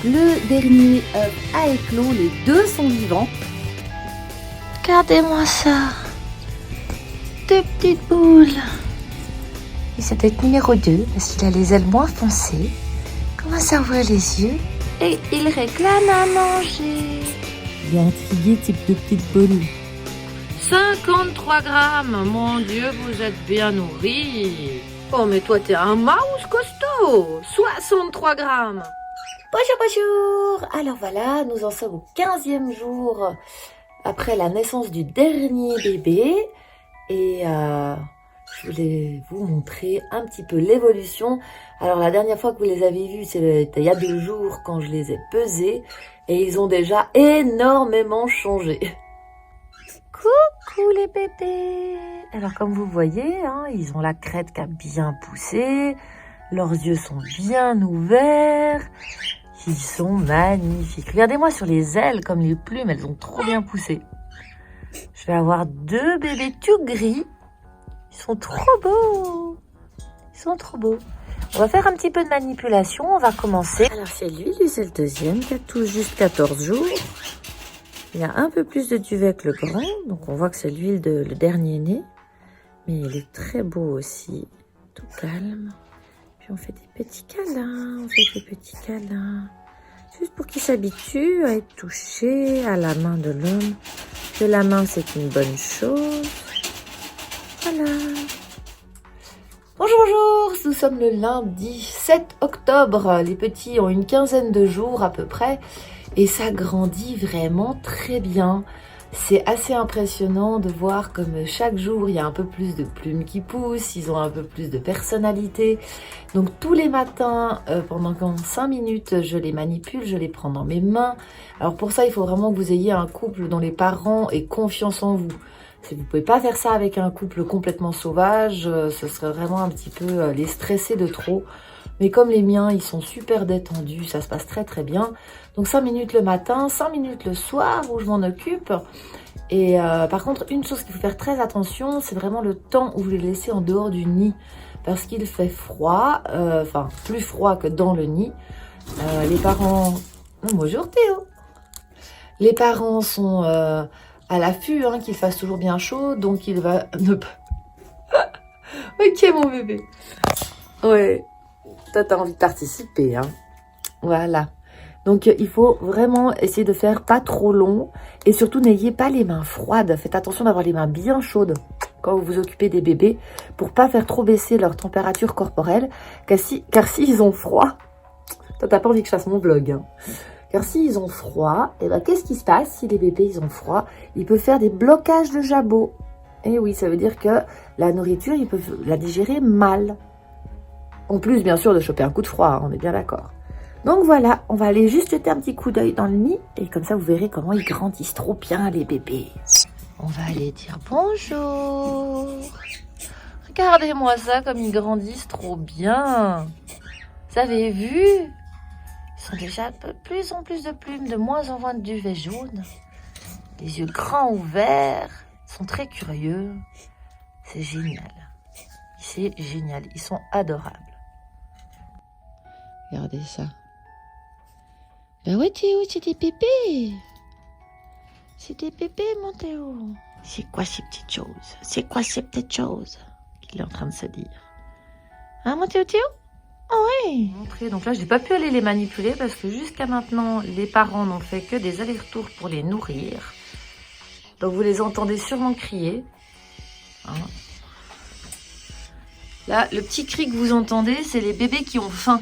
Le dernier œuf a éclos, les deux sont vivants. Regardez-moi ça. Deux petites boules. Et c'est peut-être numéro 2 parce qu'il a les ailes moins foncées. Commence à ouvrir les yeux. Et il réclame à manger. Il est intrigué, type de petite boule. 53 grammes, mon Dieu, vous êtes bien nourri. Oh, mais toi, t'es un mouse costaud. 63 grammes. Bonjour, bonjour. Alors voilà, nous en sommes au 15e jour après la naissance du dernier bébé. Et je voulais vous montrer un petit peu l'évolution. Alors la dernière fois que vous les avez vus, c'était il y a 2 jours quand je les ai pesés. Et ils ont déjà énormément changé. Coucou les bébés. Alors comme vous voyez, hein, ils ont la crête qui a bien poussé. Leurs yeux sont bien ouverts. Ils sont magnifiques. Regardez-moi sur les ailes, comme les plumes, elles ont trop bien poussé. Je vais avoir 2 bébés tout gris. Ils sont trop beaux. Ils sont trop beaux. On va faire un petit peu de manipulation. On va commencer. Alors c'est lui c'est le deuxième qui a tout juste 14 jours. Il y a un peu plus de duvet que le grand. Donc on voit que c'est l'huile de le dernier né. Mais il est très beau aussi. Tout calme. Puis on fait des petits câlins. On fait des petits câlins. Juste pour qu'il s'habitue à être touché à la main de l'homme. Que la main, c'est une bonne chose. Voilà. Bonjour, bonjour. Nous sommes le lundi 7 octobre. Les petits ont une quinzaine de jours à peu près. Et ça grandit vraiment très bien. C'est assez impressionnant de voir comme chaque jour, il y a un peu plus de plumes qui poussent, ils ont un peu plus de personnalité. Donc tous les matins, pendant 5 minutes, je les manipule, je les prends dans mes mains. Alors pour ça, il faut vraiment que vous ayez un couple dont les parents aient confiance en vous. Si vous ne pouvez pas faire ça avec un couple complètement sauvage, ce serait vraiment un petit peu les stresser de trop. Mais comme les miens, ils sont super détendus, ça se passe très très bien. Donc 5 minutes le matin, 5 minutes le soir où je m'en occupe. Et par contre, une chose qu'il faut faire très attention, c'est vraiment le temps où vous les laissez en dehors du nid. Parce qu'il fait froid, enfin plus froid que dans le nid. Les parents... Oh, bonjour Théo. Les parents sont à l'affût, hein, qu'il fasse toujours bien chaud. Donc il va ne pas... Ok mon bébé. Ouais. Toi, t'as envie de participer, hein. Voilà. Donc, il faut vraiment essayer de faire pas trop long. Et surtout, n'ayez pas les mains froides. Faites attention d'avoir les mains bien chaudes quand vous vous occupez des bébés pour pas faire trop baisser leur température corporelle. Car s'ils ont froid... Toi, t'as pas envie que je fasse mon vlog, hein. Car s'ils ont froid, et ben, qu'est-ce qui se passe si les bébés, ils ont froid? Ils peuvent faire des blocages de jabot. Et oui, ça veut dire que la nourriture, ils peuvent la digérer mal. En plus, bien sûr, de choper un coup de froid, hein, on est bien d'accord. Donc voilà, on va aller juste jeter un petit coup d'œil dans le nid. Et comme ça, vous verrez comment ils grandissent trop bien, les bébés. On va aller dire bonjour. Regardez-moi ça, comme ils grandissent trop bien. Vous avez vu? Ils sont déjà de plus en plus de plumes, de moins en moins de duvet jaune. Les yeux grands ouverts. Ils sont très curieux. C'est génial. C'est génial. Ils sont adorables. Regardez ça. Ben ouais Théo, c'est des bébés. C'est des bébés mon Théo. C'est quoi ces petites choses? C'est quoi ces petites choses qu'il est en train de se dire? Hein mon Théo? Oh oui. Donc là, je n'ai pas pu aller les manipuler parce que jusqu'à maintenant, les parents n'ont fait que des allers-retours pour les nourrir. Donc vous les entendez sûrement crier. Hein. Là, le petit cri que vous entendez, c'est les bébés qui ont faim.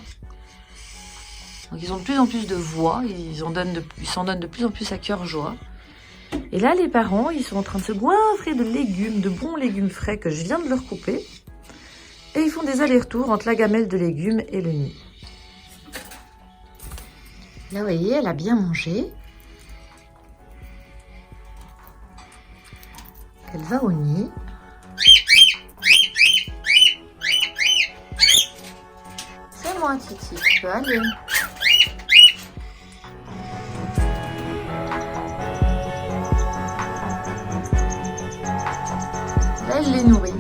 Donc ils ont de plus en plus de voix, ils s'en donnent de plus en plus à cœur joie. Et là, les parents, ils sont en train de se goinfrer de légumes, de bons légumes frais que je viens de leur couper. Et ils font des allers-retours entre la gamelle de légumes et le nid. Là, vous voyez, elle a bien mangé. Elle va au nid. C'est moi, Titi, tu peux aller. Là, elle les nourrit.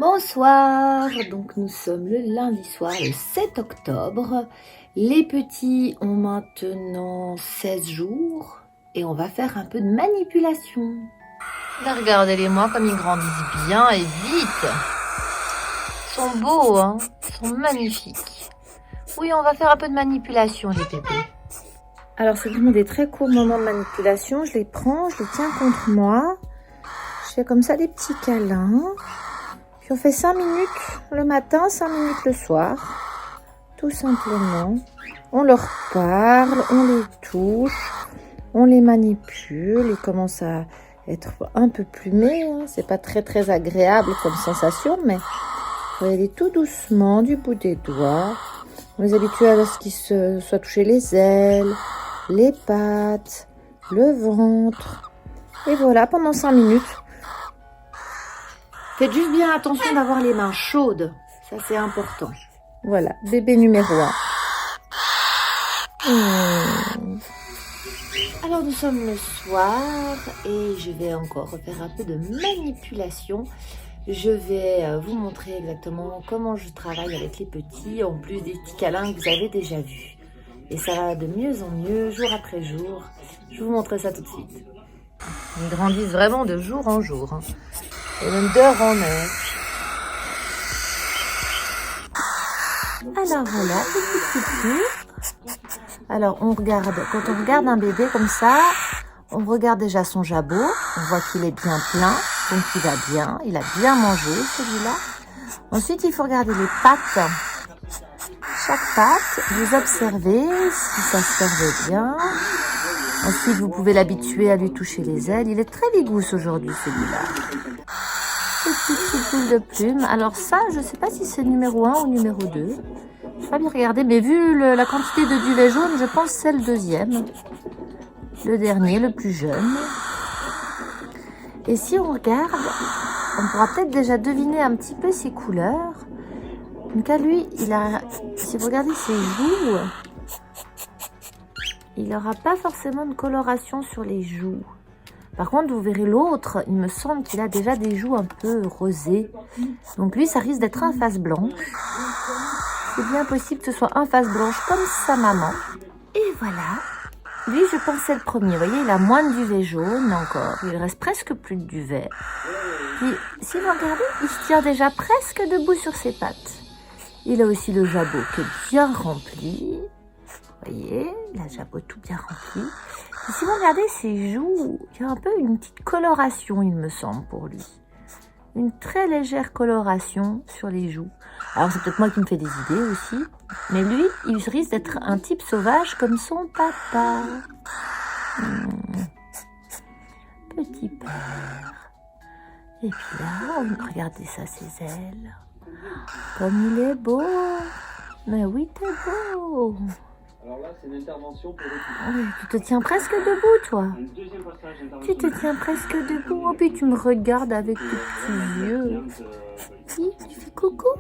Bonsoir, donc nous sommes le lundi soir, le 7 octobre. Les petits ont maintenant 16 jours et on va faire un peu de manipulation. Là, regardez-les-moi comme ils grandissent bien et vite. Ils sont beaux, hein, ils sont magnifiques. Oui, on va faire un peu de manipulation, les bébés. Alors c'est vraiment des très courts moments de manipulation. Je les prends, je les tiens contre moi. Je fais comme ça des petits câlins. Puis on fait 5 minutes le matin, 5 minutes le soir. Tout simplement. On leur parle, on les touche, on les manipule. Ils commencent à être un peu plumés. Hein. C'est pas très agréable comme sensation, mais il faut y aller tout doucement du bout des doigts. On les habitue à ce qu'ils soient touchés les ailes, les pattes, le ventre. Et voilà, pendant 5 minutes. Faites juste bien attention d'avoir les mains chaudes. Ça, c'est important. Voilà, bébé numéro 1. Alors, nous sommes le soir et je vais encore refaire un peu de manipulation. Je vais vous montrer exactement comment je travaille avec les petits, en plus des petits câlins que vous avez déjà vus. Et ça va de mieux en mieux, jour après jour. Je vais vous montrer ça tout de suite. Ils grandissent vraiment de jour en jour. Hein. Et même d'heure en heure. Alors voilà, petit. Alors on regarde, quand on regarde un bébé comme ça, on regarde déjà son jabot. On voit qu'il est bien plein, donc il va bien. Il a bien mangé celui-là. Ensuite, il faut regarder les pattes. Chaque patte, vous observez si ça se servait bien. Ensuite, vous pouvez l'habituer à lui toucher les ailes. Il est très vigousse aujourd'hui, celui-là. Petite boule de plumes. Alors ça, je ne sais pas si c'est numéro 1 ou numéro 2. Je n'ai pas bien regardé, mais vu la quantité de duvet jaune, je pense que c'est le deuxième. Le dernier, le plus jeune. Et si on regarde, on pourra peut-être déjà deviner un petit peu ses couleurs. Donc à lui, si vous regardez ses joues, il n'aura pas forcément de coloration sur les joues. Par contre, vous verrez l'autre, il me semble qu'il a déjà des joues un peu rosées. Donc lui, ça risque d'être un face blanche. C'est bien possible que ce soit un face blanche comme sa maman. Et voilà. Lui, je pense que c'est le premier. Vous voyez, il a moins de duvet jaune encore. Il reste presque plus de duvet. Puis, si vous regardez, il se tient déjà presque debout sur ses pattes. Il a aussi le jabot qui est bien rempli. Vous voyez, il a le jabot tout bien rempli. Et si vous regardez ses joues, il y a un peu une petite coloration, il me semble, pour lui. Une très légère coloration sur les joues. Alors, c'est peut-être moi qui me fais des idées aussi. Mais lui, il risque d'être un type sauvage comme son papa. Petit père. Et puis là, regardez ça, ses ailes. Comme il est beau. Mais oui, t'es beau. Alors là, c'est une intervention pour oui, tu te tiens presque debout, toi. Tu te tiens presque debout. Et puis tu me regardes avec tes petits yeux. Oui, tu fais coucou.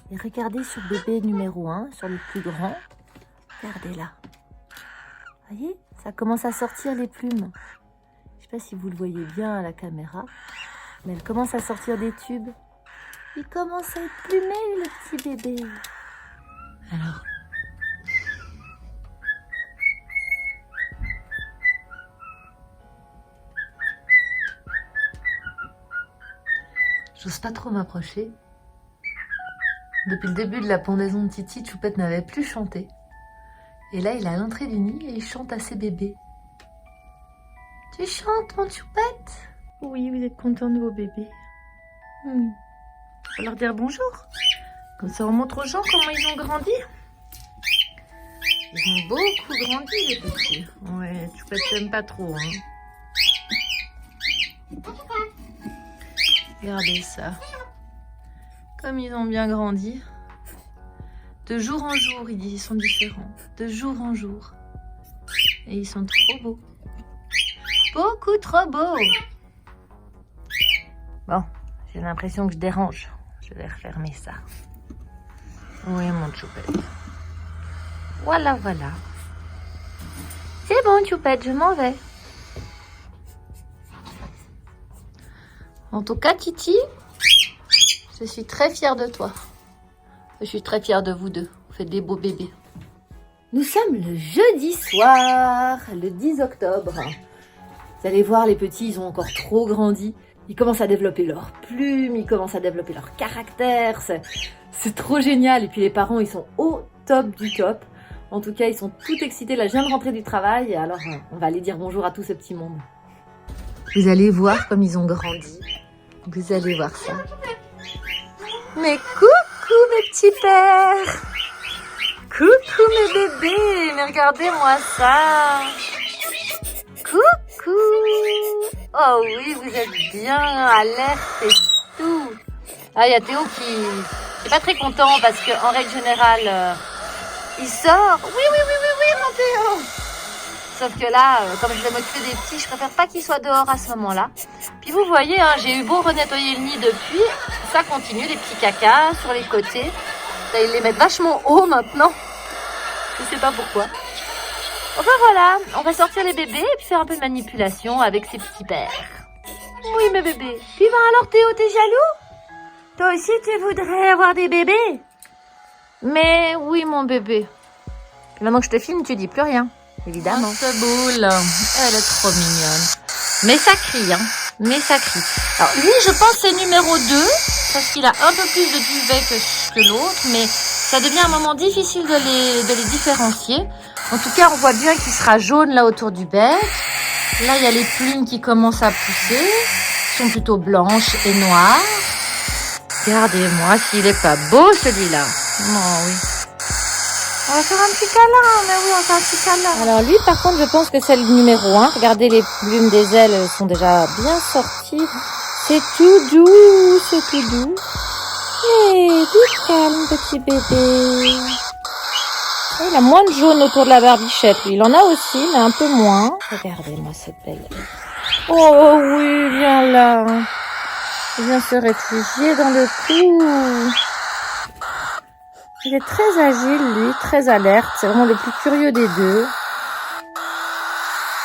Et regardez sur bébé numéro 1, sur le plus grand. Regardez là. Vous voyez, ça commence à sortir les plumes. Je ne sais pas si vous le voyez bien à la caméra, mais elle commence à sortir des tubes. Il commence à être plumé, le petit bébé. Alors, j'ose pas trop m'approcher. Depuis le début de la pendaison de Titi, Choupette n'avait plus chanté. Et là, il est à l'entrée du nid et il chante à ses bébés. Tu chantes, mon Choupette? Oui, vous êtes content de vos bébés. Oui. On va leur dire bonjour. Comme ça, on montre aux gens comment ils ont grandi. Ils ont beaucoup grandi, les petits. Ouais, Choupette t'aime pas trop, hein. Regardez ça. Comme ils ont bien grandi. De jour en jour, ils sont différents. De jour en jour. Et ils sont trop beaux. Beaucoup trop beaux. Bon, j'ai l'impression que je dérange. Je vais refermer ça. Oui, mon Choupette. Voilà, voilà. C'est bon, Choupette, je m'en vais. En tout cas, Titi, Je suis très fière de toi. Je suis très fière de vous deux. Vous faites des beaux bébés. Nous sommes le jeudi soir, le 10 octobre. Vous allez voir, les petits, ils ont encore trop grandi. Ils commencent à développer leurs plumes, ils commencent à développer leur caractère. C'est trop génial. Et puis les parents, ils sont au top du top. En tout cas, ils sont tout excités. Là, je viens de rentrer du travail. Et alors, on va aller dire bonjour à tout ce petit monde. Vous allez voir comme ils ont grandi. Vous allez voir ça. Mais coucou mes petits pères. Coucou mes bébés. Mais regardez-moi ça. Coucou. Oh oui, vous êtes bien alerte et tout. Ah, il y a Théo qui est pas très content parce qu'en règle générale, il sort. Oui, mon Théo. Sauf que là, comme je vais m'occuper des petits, je préfère pas qu'ils soient dehors à ce moment-là. Puis vous voyez, hein, j'ai eu beau renettoyer le nid depuis, ça continue, les petits cacas sur les côtés. Là, ils les mettent vachement haut maintenant. Je sais pas pourquoi. Enfin voilà, on va sortir les bébés et puis faire un peu de manipulation avec ces petits pères. Oui mes bébés. Puis ben alors Théo, t'es jaloux? Toi aussi tu voudrais avoir des bébés? Mais oui mon bébé. Puis maintenant que je te filme, tu dis plus rien. Évidemment. Oh, cette boule, elle est trop mignonne. Mais ça crie, hein. Mais ça crie. Alors lui, je pense c'est numéro 2, parce qu'il a un peu plus de duvet que l'autre, mais ça devient un moment difficile de les différencier. En tout cas, on voit bien qu'il sera jaune là autour du bec. Là, il y a les plumes qui commencent à pousser. Ils sont plutôt blanches et noires. Regardez-moi s'il est pas beau celui-là. Oh oui. On va faire un petit câlin, mais oui, on va faire un petit câlin. Alors lui, par contre, je pense que c'est le numéro 1. Regardez, les plumes des ailes sont déjà bien sorties. C'est tout doux, c'est tout doux. Hé, du calme, petit bébé. Il a moins de jaune autour de la barbichette, lui. Il en a aussi, mais un peu moins. Regardez-moi cette belle. Oh oui, viens là. Il vient se réfugier dans le cou. Il est très agile, lui, très alerte. C'est vraiment le plus curieux des deux.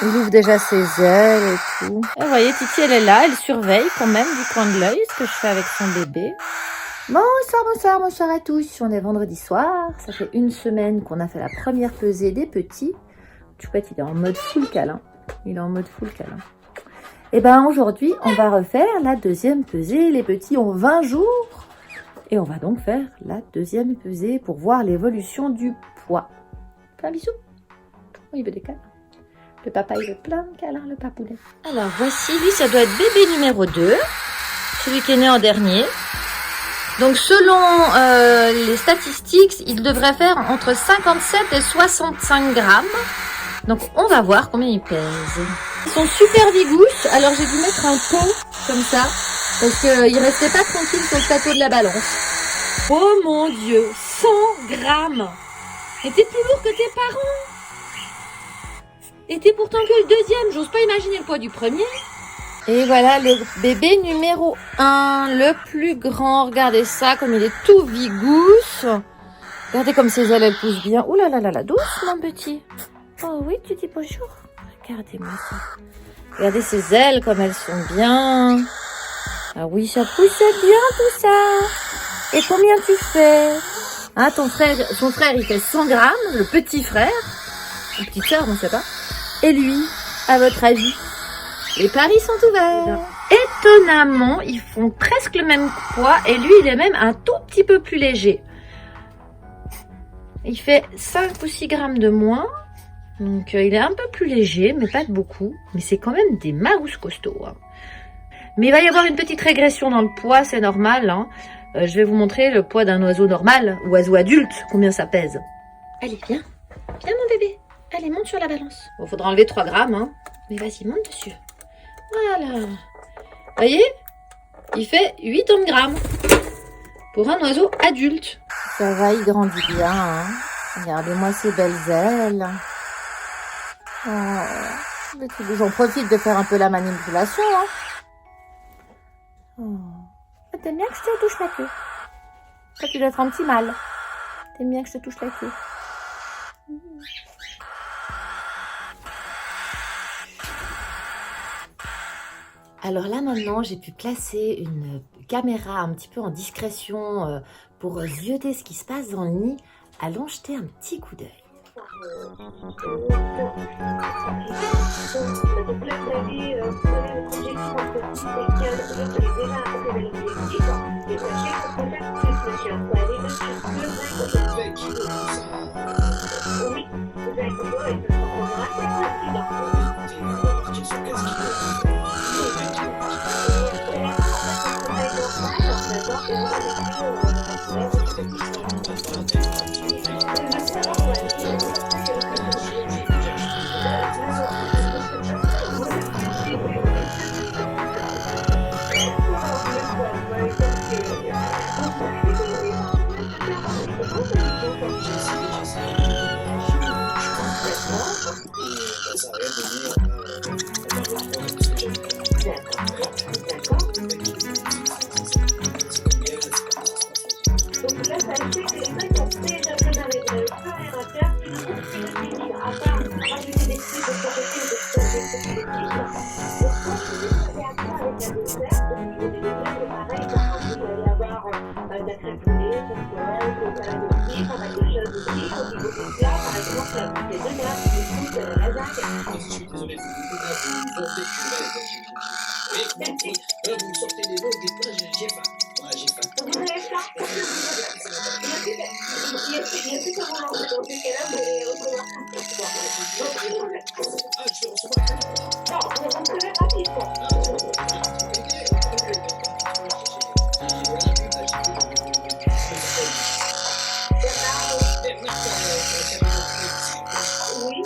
Il ouvre déjà ses ailes et tout. Et vous voyez, Titi, elle est là. Elle surveille quand même du coin de l'œil ce que je fais avec son bébé. Bonsoir à tous. On est vendredi soir. Ça fait une semaine qu'on a fait la première pesée des petits. Chouette, il est en mode full câlin. Et ben aujourd'hui, on va refaire la deuxième pesée. Les petits ont 20 jours. Et on va donc faire la deuxième pesée pour voir l'évolution du poids. Plein bisous. Oh, il veut des câlins. Le papa, il veut plein de câlins, le papounet. Alors, voici, lui, ça doit être bébé numéro 2. Celui qui est né en dernier. Donc, selon les statistiques, il devrait faire entre 57 et 65 grammes. Donc, on va voir combien il pèse. Ils sont super vigousses. Alors, j'ai dû mettre un pot comme ça. Parce qu'il restait pas tranquille sur le plateau de la balance. Oh mon Dieu, 100 grammes. Et t'es plus lourd que tes parents. Et t'es pourtant que le deuxième. J'ose pas imaginer le poids du premier. Et voilà le bébé numéro 1, le plus grand. Regardez ça, comme il est tout vigousse. Regardez comme ses ailes, elles poussent bien. Ouh là là là là, douce mon petit. Oh oui, tu dis bonjour. Regardez-moi ça. Regardez ses ailes, comme elles sont bien. Ah oui, ça pousse bien tout ça. Et combien tu fais? Hein, son frère, il fait 100 grammes, le petit frère. Ou petite sœur, on ne sait pas. Et lui, à votre avis? Les paris sont ouverts. Étonnamment, ils font presque le même poids. Et lui, il est même un tout petit peu plus léger. Il fait 5 ou 6 grammes de moins. Donc, il est un peu plus léger, mais pas de beaucoup. Mais c'est quand même des maous costauds, hein. Mais il va y avoir une petite régression dans le poids, c'est normal, hein. Je vais vous montrer le poids d'un oiseau normal, oiseau adulte, combien ça pèse. Allez, viens. Viens mon bébé. Allez, monte sur la balance. Bon, faudra enlever 3 grammes, hein. Mais vas-y, monte dessus. Voilà. Voyez, il fait 80 grammes pour un oiseau adulte. Ça va, il grandit bien, hein. Regardez-moi ces belles ailes. Oh, j'en profite de faire un peu la manipulation, hein. Oh. T'aimes bien que je te touche la queue? Toi, tu dois être un petit mal. T'aimes bien que je te touche la queue? Alors là, maintenant, j'ai pu placer une caméra un petit peu en discrétion pour zioter ce qui se passe dans le nid, allons jeter un petit coup d'œil. Vous me sortez des mots, dites pas j'ai faim. Ouais, j'ai faim. Vous avez faim? Il y a plus qu'à vous lancer dans ces cas-là, vous allez recevoir Ah, je vais recevoir non, vous recevez rapidement. Oui.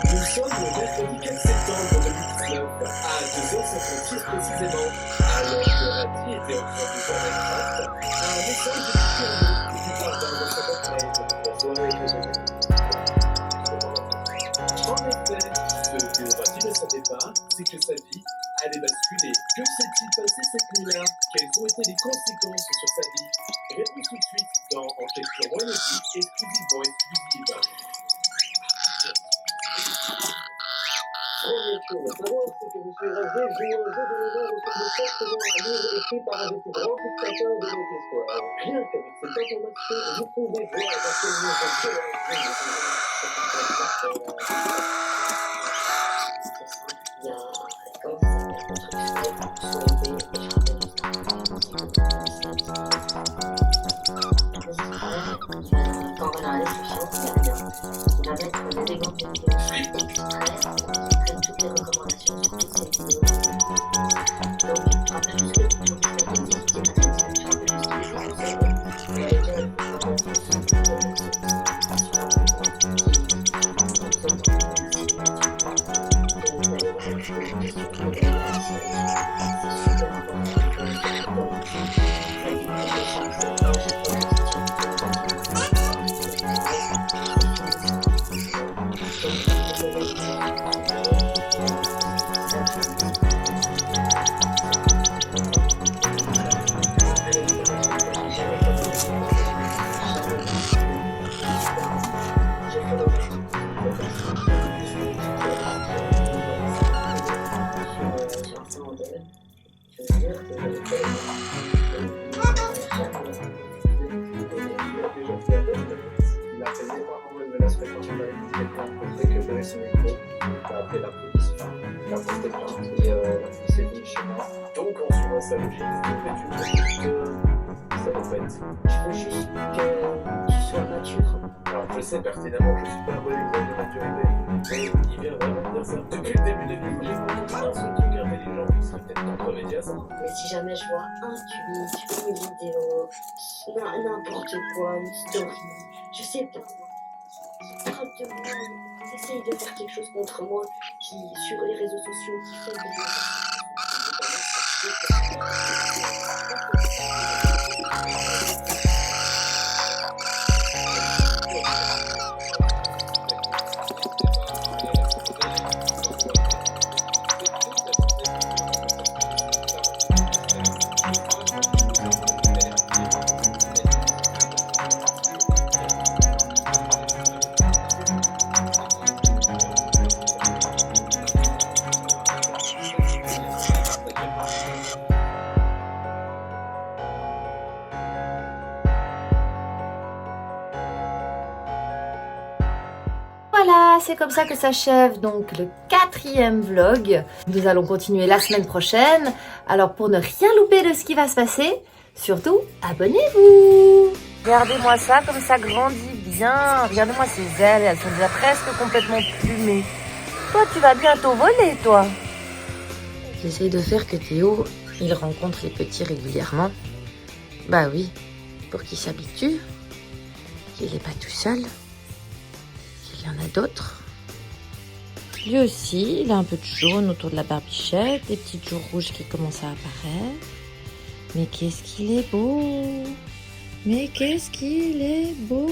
Nous sommes le mercredi 4 septembre 2019 à 2h56 précisément, alors que Rati était en train de faire un craft, un message de Pierre qui parle dans votre boîte mail. La soirée est désolée. En effet, ce que Rati ne savait pas, c'est que sa vie allait basculer. Que s'est-il passé cette nuit-là? Quelles ont été les conséquences sur sa vie? Réponse tout de suite dans Enquête sur moi, exclusivement exclusive. Première chose à savoir, c'est que M. Razé joue un jeu de mémoire autour de fortement un livre écrit par un des plus grands dictateurs de notre histoire. Rien qu'avec cette information, vous pouvez voir à quel sa logique, ça va pas être. Je veux juste que tu sois mature. Alors je sais pertinemment que je suis pas un bon exemple de maturité, mais il vient vraiment dire ça. Depuis le début des vidéos, j'ai pas un seul truc intelligent qui serait peut-être contre-média ça. Mais si jamais je vois un tweet, une vidéo, n'importe quoi, une story, je sais pas, frappe de moi, essaye de faire quelque chose contre moi, qui sur les réseaux sociaux, qui fait des c'est comme ça que s'achève donc le 4e vlog. Nous allons continuer la semaine prochaine. Alors pour ne rien louper de ce qui va se passer, surtout abonnez-vous. Regardez-moi ça, comme ça grandit bien. Regardez-moi ses ailes, elles sont déjà presque complètement plumées. Toi, tu vas bientôt voler, toi. J'essaye de faire que Théo, il rencontre les petits régulièrement. Bah oui, pour qu'il s'habitue, qu'il n'est pas tout seul, qu'il y en a d'autres. Lui aussi, il a un peu de jaune autour de la barbichette, des petites joues rouges qui commencent à apparaître. Mais qu'est-ce qu'il est beau! Mais qu'est-ce qu'il est beau!